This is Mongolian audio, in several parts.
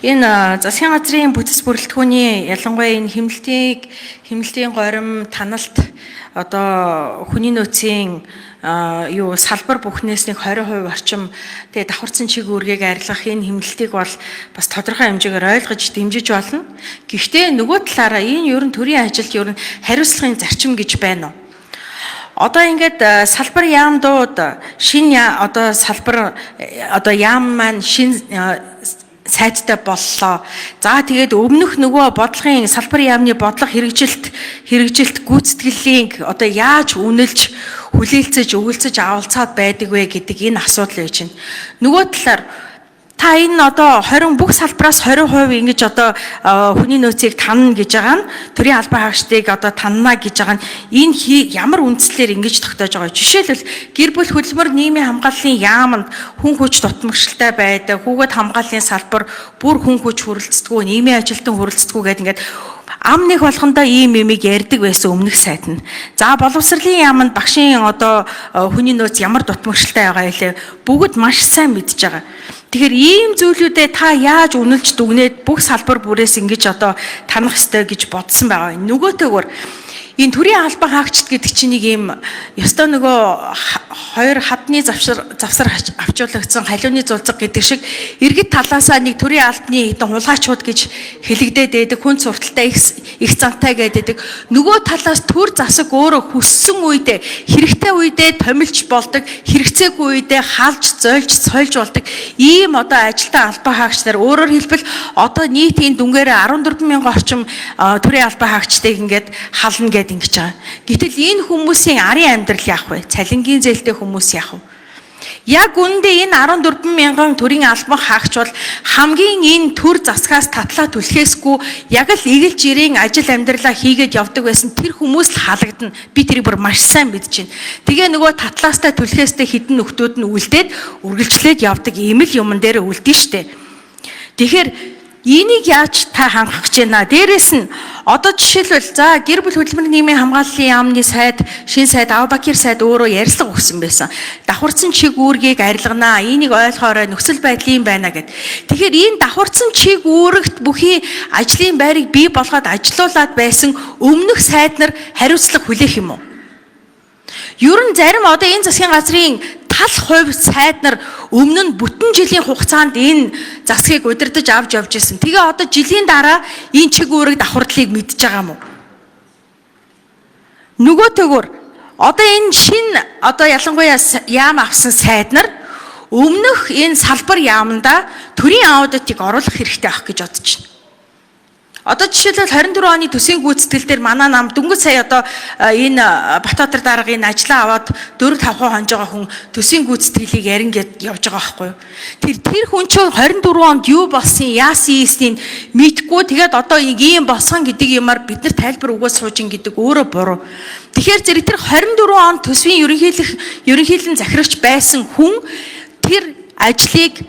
Энэ засгийн газрын бүтэц бүрэлдэхүүний ялангуяа энэ хэмнэлтийн горим таналт одоо хүний нөөцийн салбар бүхнээс нэг 20% орчим тэгээ давхарцсан чиг үүргийг арилгах энэ хэмнэлтийг бол бас тодорхой хэмжээгээр ойлгож дэмжиж болно. Гэхдээ нөгөө талаараа энэ ер нь төрийн ажилд ер нь хариуцлагын зарчим гэж байна уу? Одоо ингээд салбар яамдууд яам маань шин сайттай боллоо. За тэгээд өмнөх нөгөө бодлогын салбар яамны бодлого хэрэгжилт гүйцэтгэлийн одоо яаж үнэлж хүлээлцэж өгүүлцэж авалцаад байдаг вэ гэдэг энэ асуудал байж байна. Нөгөө талаар та энэ одоо 20 бүх салбараас 20% ингэж одоо хүний нөөцийг танна гэж байгаа нь төрийн албан хаагчдыг одоо танна гэж байгаа нь энэ ямар үндслээр ингэж тогтоож байгаа. Жишээлбэл гэр бүл хөдөлмөр нийгмийн хамгааллын яамд хүн хүч дутмагшилтай байдаг, хүүхэд хамгааллын салбар бүр хүн хүч хөрөлцдөггүй, нийгмийн ажилтан хөрөлцдөггүй гэдэг ингээд ам нэг болгондоо ийм юмыг ярьдаг байсан өмнөх сайд нь. За боловсролын яамд багшийн одоо хүний нөөц ямар дутмагшилтай байгаа илээ бүгд маш сайн мэдж байгаа. Тэгэхээр ийм зүйлүүдэд та яаж үнэлж дүгнээд бүх салбар бүрээс ингэж одоо танах ёстой гэж бодсон байгаа юм. Нөгөөтэйгөр энэ төрийн албан хаагчд гэдэг чинь нэг юм ёстой нөгөө хоёр хадны завсар авчуулагдсан халиуны зулцэг гэдэг шиг иргэд талаасаа нэг төрийн албаны хэдэн хулгайчууд гэж хэлэгдээд байдаг, хүн сурталтай их зантай гэдэг. Нөгөө талаас төр засаг өөрөө хүссэн үедээ хэрэгтэй үедээ томилж болдог, хэрэгцээгүй үедээ халж зөөлж сольж болдог ийм одоо ажилтан албан хаагч нар өөрөөр хэлбэл одоо нийтийн дүнгээр 14,000 орчим төрийн албан хаагчдыг ингээд хална гэж ингэж байгаа. Гэтэл энэ хүмүүсийн арын амьдрал яах вэ? Цалингийн зээлтэй хүмүүс яах вэ? Яг үндэ энэ 14,000 төрийн албан хаагч бол хамгийн энэ төр засгаас татлаа түлхээсгүй яг л эгэлж ирийн ажил амьдралаа хийгээд явдаг байсан тэр хүмүүс л халагдана. Би тэрийг бүр маш сайн мэдэж байна. Тэгээ нөгөө татлаастай түлхээстэй хідэн нөхдүүд нь үлдээд үргэлжлээд явдаг ийм л юмн дээр үлдэн штэ. Тэгэхээр энийг яаж та хангах гэж байна? Дээрээс нь одоо жишээлбэл за гэр бүл хөдөлмөрийн нийгмийн хамгааллын яамны сайд, шинэ сайд Авбакир сайд өөрөө ярилцлага өгсөн байсан. Давхарцсан чиг үүргийг арилганаа. Энийг ойлгохоорой нөхцөл байдлын байна гэд. Тэгэхээр энэ давхарцсан чиг үүрэгт бүхий ажлын байрыг бий болгоод ажилуулад байсан өмнөх сайд нар хариуцлага хүлээх юм уу? Ер нь зарим одоо энэ засгийн газрын тал хувь сайд нар өмнө нь бүтэн жилийн хугацаанд энэ засгийг удирдах авч явж ирсэн. Тэгээ одоо жилийн дараа энэ чиг үүрэг давхардлыг мэдж байгаа юм уу? Нөгөөтэйгөр одоо энэ шинэ одоо ялангуяа яам авсан сайд нар өмнөх энэ салбар яамнда төрийн аудитыг оруулах хэрэгтэй байх гэж бодож байна. Одоо жишээлбэл 24 оны төсвийн гүйцэтгэл дээр манай нам дөнгөж сая одоо энэ Батбаатар даргын ажлаа аваад 4-5 хонж байгаа хүн төсвийн гүйцэтгэлийг ярин гэж явж байгаа байхгүй юу? Тэр хүн чинь 24 онд юу болсон, яасан ийснийг мэдгүй тэгээд одоо ийм болсон гэдэг юмар бид нар тайлбар өгөөс суужин гэдэг өөрөө буруу. Тэгэхээр зэрэг тэр 24 он төсвийн ерөнхийлөн захирагч байсан хүн тэр ажлыг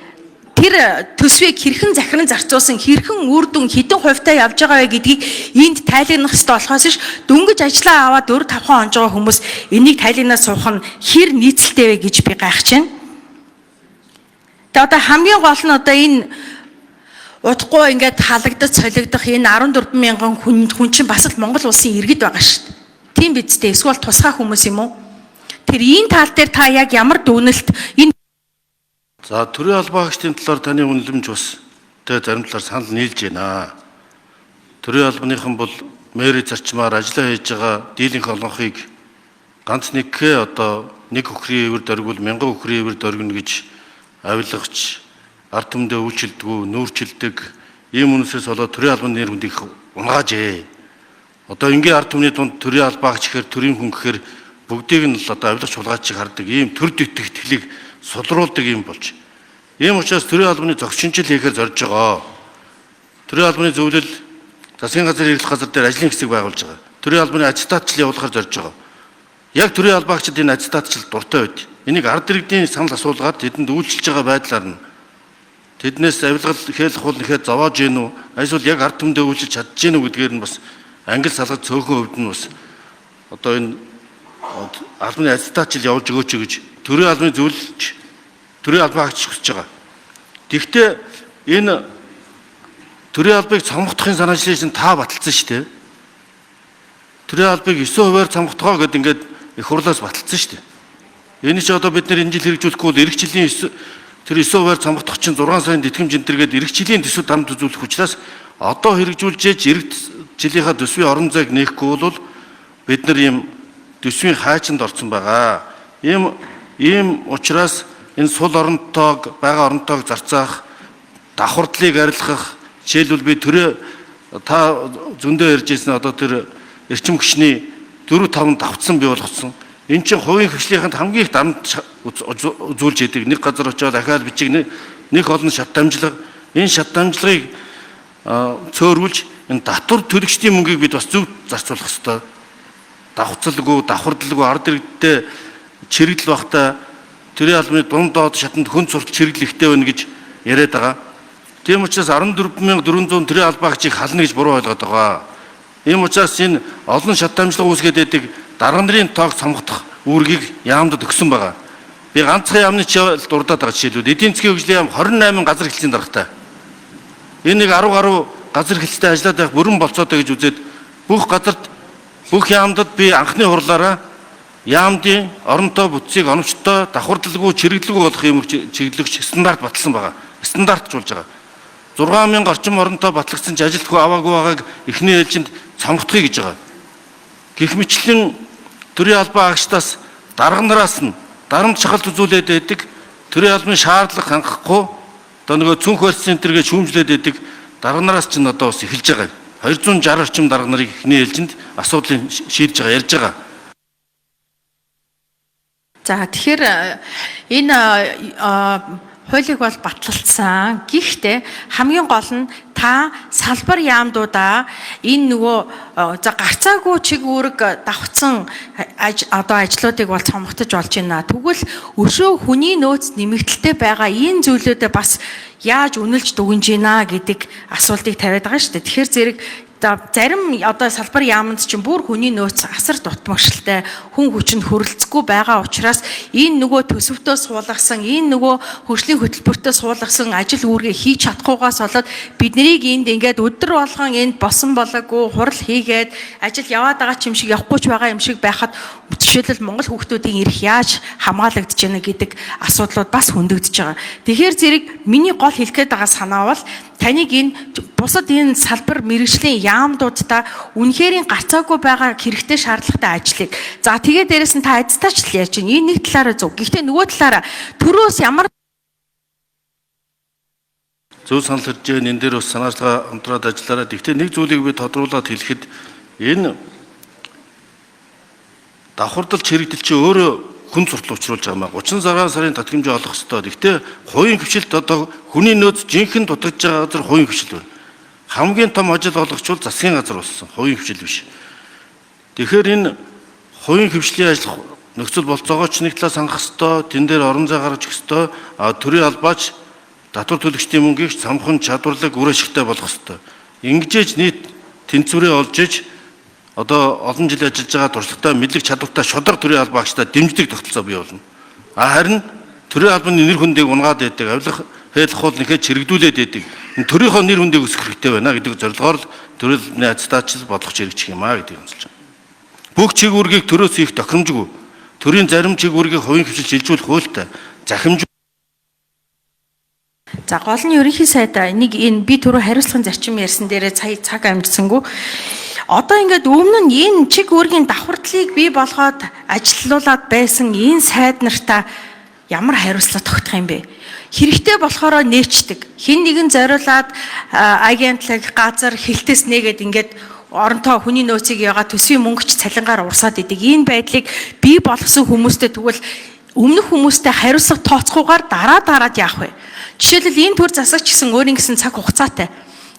тэр төсвийг хэрхэн захиран зарцуулсан, хэрхэн үр дүн хэдэн хувьтай явж байгаа вэ гэдгийг энд тайлагнах хэрэгтэй болохоос ш дөнгөж ажлаа аваад 4-5 хонж байгаа хүмүүс энийг тайлагнаас суух нь хэр нийцэлтэй вэ гэж би гайхаж байна. Тэгээ одоо хамгийн гол нь одоо энэ удахгүй ингээд халагдаж солигдох энэ 14,000 хүн чинь бас л Монгол улсын иргэд байгаа шүү дээ. Тийм биз дээ. Эсвэл тусгай хүмүүс юм уу? Тэр энэ тал дээр та яг ямар дүгнэлт энэ За төрийн албан хаагчдын талаар таны үнэлэмж бас зарим талаар санал нийлж байна. Төрийн албаныхан бол мэрийн зарчмаар ажиллаа хийж байгаа дийлэнх олонхыг ганц нэгхээ одоо нэг хөхрийн эвэр дөрвөл 1000 хөхрийн эвэр дөргөнө гэж авилгач ард түмэндээ үйлчилдэггүй, нүүрчилдэг ийм үнэсээс болоод төрийн албаны нэр хүнд их унгаажээ. Одоо ингийн ард түмний дунд төрийн албан хаагч гэхээр төрийн хүн гэхээр бүгдийг нь л одоо авилгач хулгайч хардаг ийм төр дэвтгэлийг сулруулдаг юм болж. Ийм учраас төрийн албаны зохицонжил хийхээр зорж байгаа. Төрийн албаны зөвлөл засгийн газрын эрхлэх газар дээр ажлын хэсэг байгуулж байгаа. Төрийн албаны аттестатчил явуулахар зорж байгаа. Яг төрийн албаагчид энэ аттестатчил дуртай байд. Энийг ард иргэдийн санал асуулгаад тэдэнд үйлчилж байгаа байдлаар нь тэднээс авилгал хэлэх хул нэхэд зовоож гин үү? Эсвэл яг ард түмэндээ үйлчилж чадж гин үү гэдгээр нь бас ангил салгаж цөөхөн хувьд нь бас одоо энэ албаны аттестатчил явуулж өгөөч гэж төрийн албаны зөвлөлч төрийн албан хаагч хүсэж байгаа. Тэгвэл энэ төрийн албыг цомгохдохын санаачлалыг чинь та баталсан шүү дээ. Төрийн албыг 9%-аар цомгохдохоо гэдээ ингээд их хурлаас баталсан шүү дээ. Энэ ч одоо бид нар энэ жил хэрэгжүүлэхгүй бол эх жилийн тэр 9%-аар цомгохдох чинь 6 сарын тэтгэмж энтергээд эх жилийн төсвөд хамт үзүүлэх учраас одоо хэрэгжүүлж эх жилийнхаа төсвийн орон зайг нээхгүй бол бид нар ийм төсвийн хаачинд орсон байгаа. Ийм учраас энэ сул оронтойг байгаа оронтойг зарцаах, давхардлыг арилгах, жишээлбэл би та зөндөө ярьжсэн одоо тэр эрчим хүчний 4-5 давтсан бий болгосон. Энэ чинь хувийн хөгжлийнхэнд хамгийн их дарамт үзүүлж идэг. Нэг газар очиод дахиад бичиг нэг олон шат дамжлага. Энэ шат дамжлагыг цөөрүүлж энэ татвар төлөгчдийн мөнгийг бид бас зөв зарцуулах ёстой. Давхцалгүй, давхардалгүй ард иргэдтэй чирэгдэл багтаа төрийн албаны дунд доод шатанд хүн суртал чирэгдэл ихтэй байна гэж яриад байгаа. Тийм учраас 14,400 төрийн албаагчийг хална гэж буруу ойлгоод байгаа. Ийм учраас энэ олон шат дамжлага үүсгээд байдаг дарга нарын тоог цомгохдох үүргийг яамдад өгсөн байгаа. Би ганцхан яамны чийлд дурдаад байгаа жишээлбэл эдийн засгийн хөгжлийн яам 28 газар хэлцээний даргатай. Энэ нэг 10 гаруй газар хэлцээтэй ажиллаад байх бүрэн болцоотой гэж үзээд бүх газарт бүх яамдад би анхны хурлаараа яамдын оронтой бүтцийг оновчтой давхардалгүй чирэгдлгүй болох юм чиглэгч стандарт баталсан байгаа. Стандартжуулж байгаа. 6,000 орчим оронтой батлагдсан ч ажилтгүй аваагүй байгааг эхний ээлжинд цомгохдохыг гэж байгаа. Гэх мэтлэн төрийн албан агчдаас дарга нараас нь дарамт шахалт үзүүлээд байдаг. Төрийн албаны шаардлага хангахгүй одоо нөгөө цүнх барьц центр гэж шүүмжлээд байдаг дарга нараас ч одоо бас эхэлж байгаа. 260 орчим дарга нарыг эхний ээлжинд асуудлыг шийдэж байгаа, ярьж байгаа. За тэгэхээр энэ хуулийг бол батлалцсан. Гэхдээ хамгийн гол нь та салбар яамдуудаа энэ нөгөө гарцаагүй чиг үүрэг давхцсан одоо ажлуудыг бол цомготож болж байна. Тэгвэл өшөө хүний нөөц нэмэгдэлтэй байгаа энэ зүйлүүдэд бас яаж үнэлж дүгнэж байна гэдэг асуултыг тавиад байгаа шүү дээ. Тэгэхээр зэрэг зарим одоо салбар яамд чинь бүр хүний нөөц асар дутмагшилтай хүн хүчинд хөрөлцөхгүй байгаа учраас энэ нөгөө төсөвтөө суулгасан энэ нөгөө хөгжлийн хөтөлбөртөө суулгасан ажил үүргээ хийж чадахгүйгаас болоод бид нарыг энд ингээд өдөр болгон энд босон болоогүй хурал хийгээд ажил яваад байгаа юм шиг явахгүй ч байгаа юм шиг байхад жишээлбэл Монгол хүүхдүүдийн эрх яаж хамгаалагдж байна гэдэг асуудлууд бас хөндөгдөж байгаа. Тэгэхээр зэрэг миний гол хэлэх гээд байгаа санаа бол таныг энэ бусад энэ салбар мэргэжлийн яамдуудаа үнэхээр гарцаагүй байгаа хэрэгтэй шаардлагатай ажлыг. За тэгээд дээрэс нь та айдтаач л яаж чинь энэ нэг талаараа зөв. Гэхдээ нөгөө талаараа төрөөс ямар зөв санал хэлж байгаа энэ дээр бас санаачлага хамтраад ажиллаараа. Гэхдээ нэг зүйлийг би тодруулаад хэлэхэд энэ давхардал чирэгдэл чи өөрөө хүн суртал учруулж байгаа маа 36 сарын татгамжаа олох ёстой. Гэхдээ хувийн хвшилт одоо хүний нөөц жинхэнэ дутагдж байгаа газар хувийн хвшил байна. Хамгийн том ажил олгогчвол засгийн газар болсон. Хувийн хвшил биш. Тэгэхээр энэ хувийн хвшлийн ажил нөхцөл болцоогоо ч нэг талаас хангах ёстой. Тэн дээр орон зай гаргаж өгөх ёстой. Төрийн албаач татвар төлөгчдийн мөнгийг цамхан чадварлаг үр ашигтай болгох ёстой. Ингэжээж нийт тэнцвэрээ олж иж одоо олон жил ажиллаж байгаа туршлагатай мэдлэг чадвартай шудраг төрийн албаагчдаа дэмждэг тогтолцоо бий болно. Харин төрийн албаны нэр хүндийг унгаад байдаг, авилах хэлэх хол нэхэ чирэгдүүлээд байдаг. Энэ төрийнхөө нэр хүндийг өсгөх хэрэгтэй байна гэдэг зорилгоор төрийн албаны аттестатчил болгох хэрэгжих юм аа гэдгийг онцолж байна. Бүх чиг үүргийг төрөөс их тохиромжгүй. Төрийн зарим чиг үүргийг хувийн хвшилж шилжүүлэх хуультай захимж. За гол нь ерөнхий сайдаа нэг энэ би түрүү хариуцлагын зарчим ярьсан дээрээ цаг амжсангүй. Одоо ингээд өмнө нь энэ чиг үүргийн давхардлыг бий болгоод ажилуулад байсан энэ сайд нартаа ямар хариуцлага тогтох юм бэ? Хэрэгтэй болохоор нээчдэг. Хин нэгэн зориулаад агентлаг газар хилтэс нээгээд ингээд оронтой хүний нөөцийг яагаад төсвийн мөнгөч цалингаар урсаад идэг. Энэ байдлыг бий болгосон хүмүүстэй тэгвэл өмнөх хүмүүстэй хариуцлага тооцохгүйгээр дараад яах вэ? Жишээлбэл энэ төр засагч гэсэн өөрийн гэсэн цаг хугацаатай.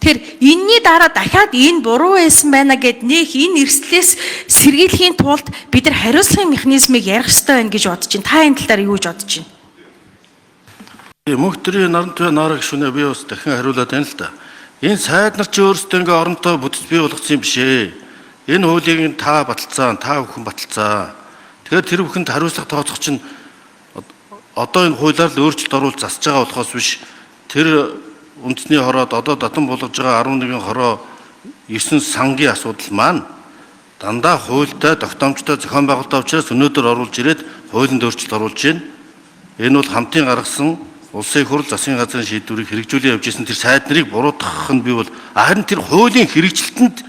Тэгэхээр энэний дараа дахиад энэ буруу байсан байна гэд нөх энэ эрсдлээс сэргийлэхийн тулд бид нар хариуцлагын механизмыг ярих ёстой байна гэж бодож байна. Та энэ тал дээр юу гэж бодож байна? Мөнхтрийн нарант нараг шүнэ би бас дахин хариулаад байна л да. Энэ сайд нар чи өөрсдөө ингээ оронтой бүтц бий болгосон юм биш ээ. Энэ хуулийг та баталцаа, та бүхэн баталцаа. Тэгэхээр тэр бүхэнд хариуцлага тооцох чинь одоо энэ хуулиар л өөрчлөлт оруулж засж байгаа болохоос биш тэр үндэсний хороод одоо татан болгож байгаа 11 хороо 9 сангийн асуудал маань дандаа хуультай, тогтоомжтой зохион байгуулалтаа учраас өнөөдөр оруулж ирээд хуулийн өөрчлөлт оруулж байна. Энэ бол хамтын гаргасан улсын хурл засгийн газрын шийдвэрийг хэрэгжүүлэн явж исэн тэр сайд нарыг буруутгах нь би бол харин тэр хуулийн хэрэгжилтэнд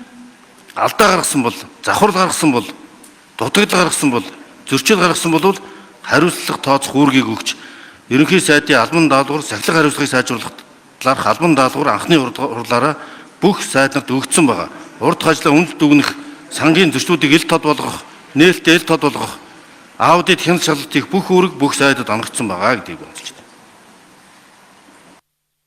алдаа гаргасан бол, завхрал гаргасан бол, дутагдал гаргасан бол, зөрчил гаргасан бол хариуцлага тооцох үүргийг өгч ерөнхий сайдын албан даалгавар сахилга хариуцлагыг сайжруулах талаарх албан даалгавар анхны хурлаараа бүх сайднарт өгөгдсөн байгаа. Урд хажлаа үнэлт дүгнэх, сангийн зөрчлүүдийг ил тод болгох, нээлттэй ил тод болгох, аудит хяналт шалгалт хийх бүх үүрэг бүх сайдад оногдсон байгаа гэдгийг онцолж байна.